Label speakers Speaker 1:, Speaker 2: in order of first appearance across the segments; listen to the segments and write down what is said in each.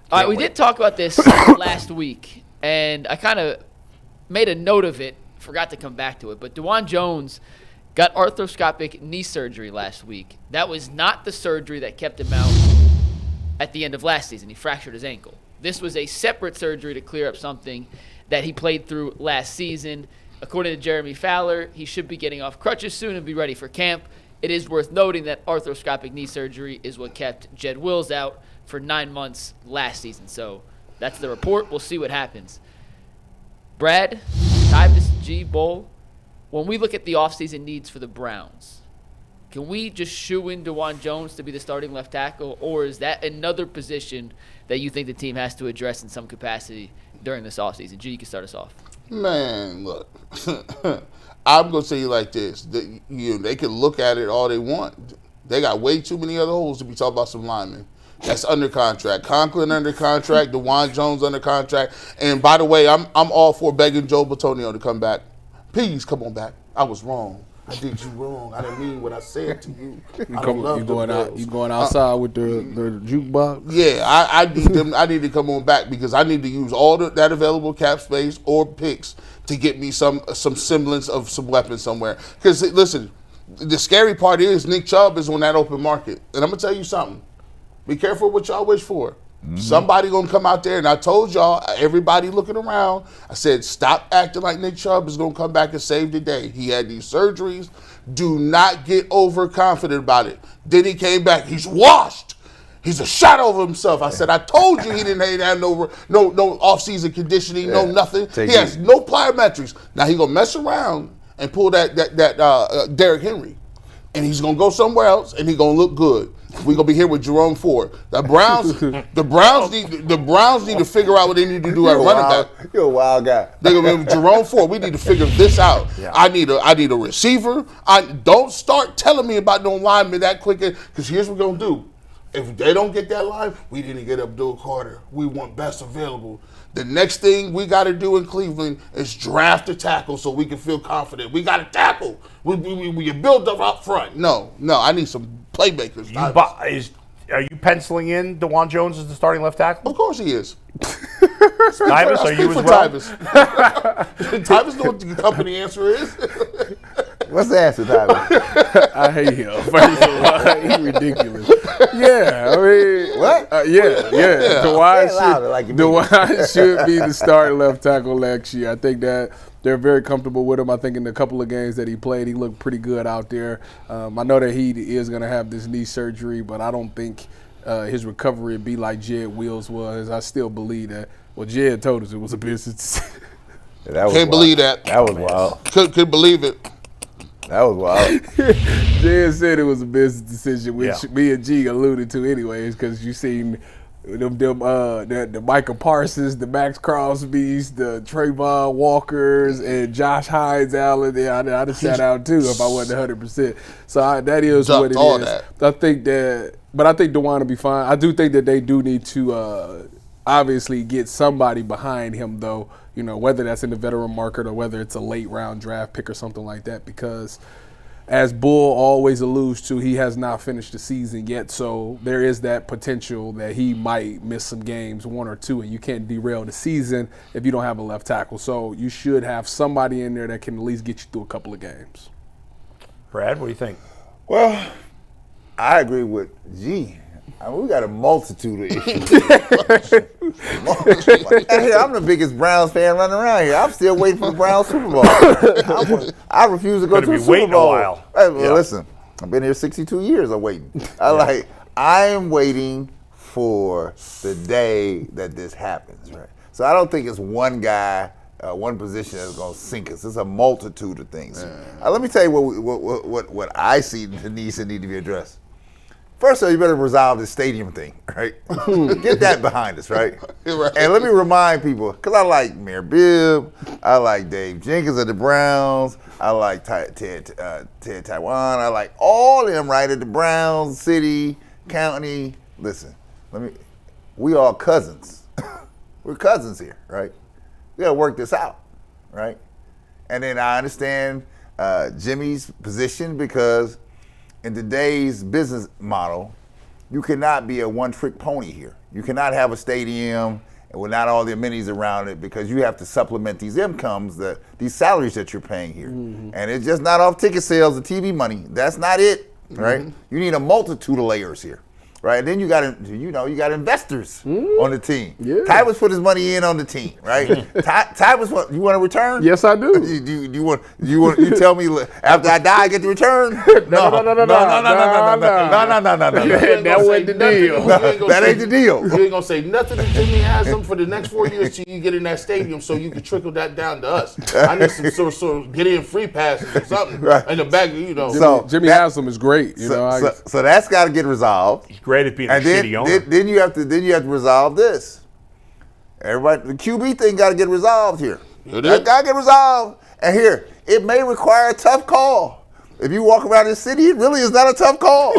Speaker 1: All right, we did talk about this last week, and I kind of made a note of it, forgot to come back to it, but Dawand Jones got arthroscopic knee surgery last week. That was not the surgery that kept him out at the end of last season. He fractured his ankle. This was a separate surgery to clear up something that he played through last season. According to Jeremy Fowler, he should be getting off crutches soon and be ready for camp. It is worth noting that arthroscopic knee surgery is what kept Jed Wills out for 9 months last season. So that's the report. We'll see what happens. Brad, Tyvis, G, Bull, when we look at the offseason needs for the Browns, can we just shoe in Dawand Jones to be the starting left tackle, or is that another position that you think the team has to address in some capacity during this offseason? G, you can start us off.
Speaker 2: Man, look, I'm going to say you like this. They can look at it all they want. They got way too many other holes to be talking about some linemen. That's under contract. Conklin under contract. Dawand Jones under contract. And by the way, I'm all for begging Joe Batonio to come back. Please come on back. I was wrong. I did you wrong. I didn't mean what I said to you.
Speaker 3: You going outside with the jukebox?
Speaker 2: Yeah, I need to come on back because I need to use all that available cap space or picks to get me some semblance of some weapons somewhere. Because listen, the scary part is Nick Chubb is on that open market, and I'm gonna tell you something. Be careful what y'all wish for. Mm-hmm. Somebody gonna come out there, and I told y'all, everybody looking around, I said, stop acting like Nick Chubb is gonna come back and save the day. He had these surgeries. Do not get overconfident about it. Then he came back. He's washed. He's a shadow of himself. I said, I told you he didn't have no off-season conditioning, no nothing. He has no plyometrics. Now he gonna mess around and pull that Derrick Henry, and he's gonna go somewhere else, and he's gonna look good. We're gonna be here with Jerome Ford. The Browns need to figure out what they need to do at running back.
Speaker 4: You're a wild guy.
Speaker 2: They're gonna be Jerome Ford. We need to figure this out. Yeah. I need a receiver. Don't start telling me about no linemen that quick, because here's what we're gonna do. If they don't get that line, we didn't get Abdul Carter. We want best available. The next thing we got to do in Cleveland is draft a tackle so we can feel confident. We got to tackle. We build up front. No, I need some playmakers.
Speaker 5: Are you penciling in Dawand Jones as the starting left tackle?
Speaker 2: Of course he is.
Speaker 5: Tyvis, are you as well?
Speaker 2: Tyvis know what the company answer is.
Speaker 4: What's the answer, Tyvis?
Speaker 3: I hate him. First of all, he's ridiculous. Yeah, I mean,
Speaker 4: what?
Speaker 3: Yeah. Dawand should be the starting left tackle next year. I think that they're very comfortable with him. I think in the couple of games that he played, he looked pretty good out there. I know that he is going to have this knee surgery, but I don't think his recovery would be like Jed Wills was. I still believe that. Well, Jed told us it was a business.
Speaker 2: Can't believe that.
Speaker 4: That was wild.
Speaker 2: Could believe it.
Speaker 4: That was wild.
Speaker 3: Jed said it was a business decision, which me and G alluded to anyways, because you seen the Micah Parsons, the Max Crosbys, the Trayvon Walkers, and Josh Hines Allen. Yeah, I'd have sat out too if I wasn't 100%. So that is what it is. I think Dawand will be fine. I do think that they do need to obviously get somebody behind him, though. You know, whether that's in the veteran market or whether it's a late round draft pick or something like that, because as Bull always alludes to, he has not finished the season yet, so there is that potential that he might miss some games, 1 or 2, and you can't derail the season if you don't have a left tackle. So you should have somebody in there that can at least get you through a couple of games.
Speaker 5: Brad, what do you think?
Speaker 4: Well, I agree with G. I mean, we got a multitude of issues. Hey, I'm the biggest Browns fan running around here. I'm still waiting for the Browns Super Bowl. I refuse to go to the Super Bowl.
Speaker 5: A while.
Speaker 4: Hey, well, listen, I've been here 62 years. I'm waiting. I'm waiting for the day that this happens. Right. So I don't think it's one guy, one position that's going to sink us. It's a multitude of things. Let me tell you what I see the needs that need to be addressed. First of all, you better resolve this stadium thing, right? Get that behind us, right? And let me remind people, because I like Mayor Bibb, I like Dave Jenkins of the Browns, I like Ted Taiwan, I like all of them, right, at the Browns, city, county. Listen, we all cousins. We're cousins here, right? We got to work this out, right? And then I understand Jimmy's position, because in today's business model, you cannot be a one-trick pony here. You cannot have a stadium and without all the amenities around it because you have to supplement these incomes, these salaries that you're paying here. And it's just not off ticket sales, the TV money. That's not it, right? You need a multitude of layers here. Right, and then you got investors on the team.
Speaker 3: Yeah.
Speaker 4: Tyvis put his money in on the team, right? Tyvis, you want to return?
Speaker 3: Yes, I do.
Speaker 4: You tell me after I die I get the return?
Speaker 3: No. That wasn't the deal.
Speaker 4: That ain't the deal.
Speaker 2: You ain't gonna say nothing to Jimmy Haslam for the next 4 years till you get in that stadium, so you can trickle that down to us. I need some sort of get in free passes or something in the back,
Speaker 4: So
Speaker 3: Jimmy Haslam is great.
Speaker 4: So that's got to get resolved.
Speaker 5: He's great at being a shitty owner.
Speaker 4: Then you have to resolve this. Everybody, the QB thing got to get resolved here. That got to get resolved. And here, it may require a tough call. If you walk around this city, it really is not a tough call.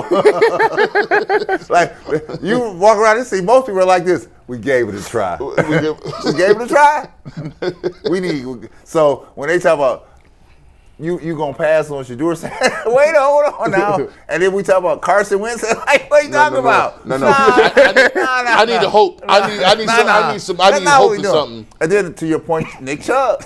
Speaker 4: Like, you walk around this city, most people are like this. We gave it a try. We gave it a try. So when they talk about, you gonna pass on Shador? Wait, hold on now. And then we talk about Carson Wentz. Like, what are you talking about?
Speaker 2: No. I need to hope. I need hope for something.
Speaker 4: And then to your point, Nick Chubb.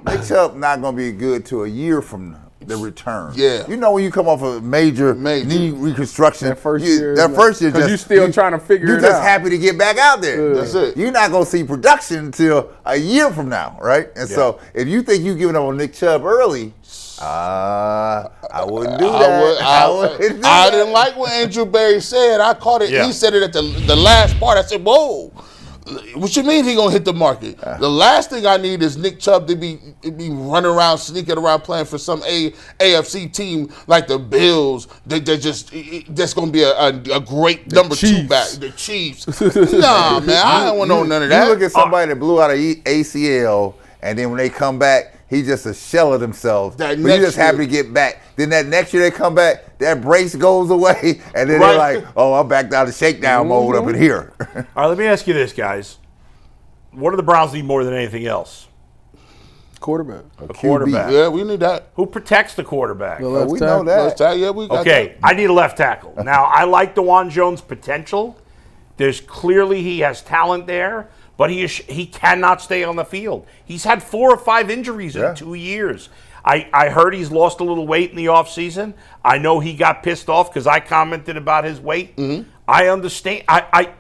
Speaker 4: Nick Chubb not gonna be good to a year from the return.
Speaker 2: Yeah.
Speaker 4: You know when you come off a major knee reconstruction,
Speaker 3: that first year,
Speaker 4: because
Speaker 3: you're still trying to figure it out.
Speaker 4: You're just happy to get back out there.
Speaker 2: That's it.
Speaker 4: You're not going to see production until a year from now, right? And so if you think you're giving up on Nick Chubb early, I wouldn't do that.
Speaker 2: I didn't like what Andrew Berry said. I caught it. Yeah. He said it at the last part. I said, whoa. What you mean he gonna hit the market? The last thing I need is Nick Chubb to be running around, sneaking around, playing for some AFC team like the Bills. That's gonna be a great number two back. The Chiefs. Nah, man, I don't want none of that.
Speaker 4: You look at somebody that blew out an ACL, and then when they come back, he's just a shell of themselves. But you're just happy to get back. Then that next year they come back, that brace goes away, and then they're like, oh, I'm back down to shakedown mode up in here.
Speaker 5: All right, let me ask you this, guys. What do the Browns need more than anything else?
Speaker 3: Quarterback.
Speaker 5: A quarterback.
Speaker 2: Yeah, we need that.
Speaker 5: Who protects the quarterback?
Speaker 4: We know that.
Speaker 2: Yeah, we got
Speaker 5: that. I need a left tackle. Now, I like Dawand Jones' potential. There's clearly he has talent there. But he cannot stay on the field. He's had 4 or 5 injuries in 2 years. I heard he's lost a little weight in the offseason. I know he got pissed off because I commented about his weight. I understand. I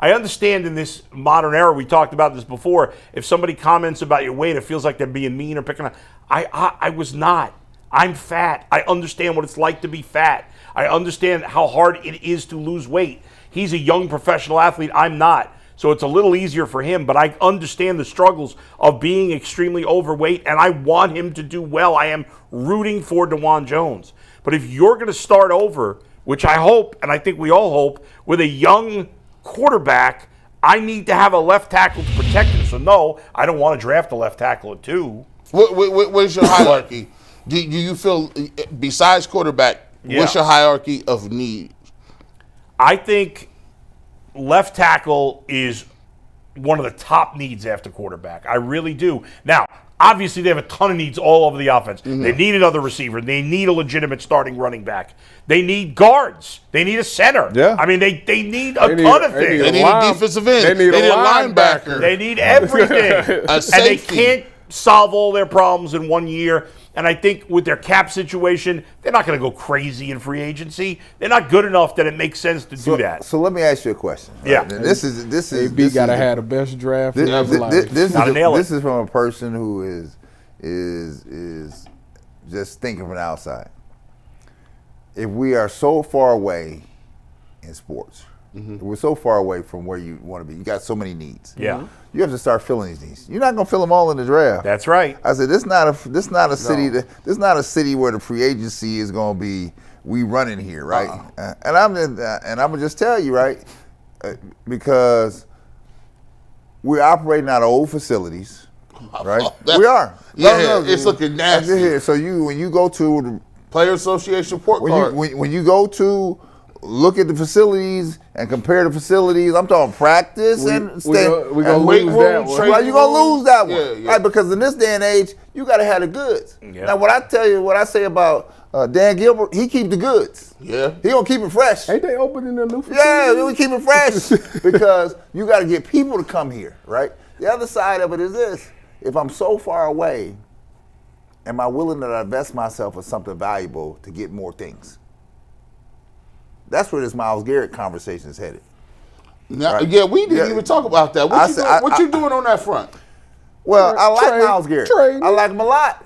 Speaker 5: understand in this modern era, we talked about this before, if somebody comments about your weight, it feels like they're being mean or picking on. I was not. I'm fat. I understand what it's like to be fat. I understand how hard it is to lose weight. He's a young professional athlete. I'm not. So it's a little easier for him, but I understand the struggles of being extremely overweight, and I want him to do well. I am rooting for Dawand Jones. But if you're going to start over, which I hope, and I think we all hope, with a young quarterback, I need to have a left tackle to protect him. So no, I don't want to draft a left tackle at 2.
Speaker 2: What is your hierarchy? Do you feel, besides quarterback, what's your hierarchy of need?
Speaker 5: I think left tackle is one of the top needs after quarterback. I really do. Now, obviously, they have a ton of needs all over the offense. They need another receiver. They need a legitimate starting running back. They need guards. They need a center.
Speaker 4: Yeah.
Speaker 5: I mean, they need a ton of things.
Speaker 2: They need a defensive end.
Speaker 3: They need
Speaker 2: a linebacker.
Speaker 5: They need everything.
Speaker 2: A
Speaker 5: and
Speaker 2: safety.
Speaker 5: they can't solve all their problems in 1 year. And I think with their cap situation, they're not going to go crazy in free agency. They're not good enough that it makes sense to do that.
Speaker 4: So let me ask you a question. Right?
Speaker 5: Yeah.
Speaker 4: And this is
Speaker 3: AB got to have the best draft in his life.
Speaker 4: This is from a person who is just thinking from the outside. If we are so far away in sports, if we're so far away from where you want to be, you got so many needs.
Speaker 5: Yeah.
Speaker 4: You have to start filling these needs. You're not going to fill them all in the draft.
Speaker 5: That's right.
Speaker 4: I said this not a city where the free agency is going to be we running here, right? And I'm gonna just tell you, right, because we're operating out of old facilities, right? We are.
Speaker 2: Yeah, it's looking nasty.
Speaker 4: So when you go to the
Speaker 2: Player Association report card.
Speaker 4: When you go to look at the facilities and compare the facilities, I'm talking practice
Speaker 3: We're
Speaker 4: and
Speaker 3: weight
Speaker 4: lose
Speaker 3: room,
Speaker 4: that one.
Speaker 2: training
Speaker 4: Well, you're going to lose that one.
Speaker 2: Yeah.
Speaker 4: Right? Because in this day and age, you got to have the goods.
Speaker 5: Yeah.
Speaker 4: Now, what I say about Dan Gilbert, he keep the goods.
Speaker 2: Yeah.
Speaker 4: He gonna keep it fresh.
Speaker 3: Ain't they opening a new
Speaker 4: Yeah,
Speaker 3: facility?
Speaker 4: we keep it fresh because you got to get people to come here, right? The other side of it is this: if I'm so far away, am I willing to invest myself in something valuable to get more things? That's where this Myles Garrett conversation is headed.
Speaker 2: Now,
Speaker 4: Right.
Speaker 2: yeah, we didn't
Speaker 4: Yeah.
Speaker 2: even talk about that.
Speaker 4: I said-
Speaker 2: What you doing on that front?
Speaker 4: Well, I like
Speaker 3: Trade-
Speaker 4: Myles Garrett.
Speaker 3: trade.
Speaker 4: I like him a lot.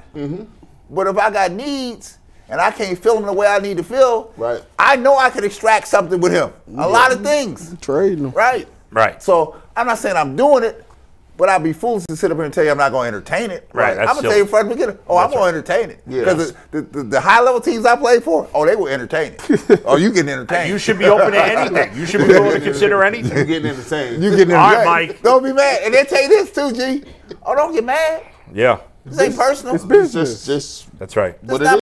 Speaker 4: But if I got needs and I can't fill them the way I need to fill,
Speaker 2: Right.
Speaker 4: I know I can extract something with him. A lot of things.
Speaker 3: Trading them.
Speaker 4: Right.
Speaker 5: Right.
Speaker 4: So I'm not saying I'm doing it, but I'd be foolish to sit up here and tell you I'm not going to entertain it.
Speaker 5: Right, that's
Speaker 4: I'm going to tell
Speaker 5: silly.
Speaker 4: you from the beginning, I'm going to entertain it.
Speaker 2: Yeah.
Speaker 4: Because the high-level teams I played for, they will entertain it. Oh, you getting entertained.
Speaker 5: You should be open to anything. You should be willing to consider
Speaker 2: You
Speaker 5: anything.
Speaker 2: getting entertained.
Speaker 4: You getting
Speaker 5: All right,
Speaker 4: entertained.
Speaker 5: Mike.
Speaker 4: Don't be mad. And they tell you this too, G. Oh, don't get mad.
Speaker 5: Yeah,
Speaker 4: This ain't personal.
Speaker 3: It's business.
Speaker 2: Just
Speaker 5: that's right.
Speaker 2: what
Speaker 4: It's
Speaker 2: it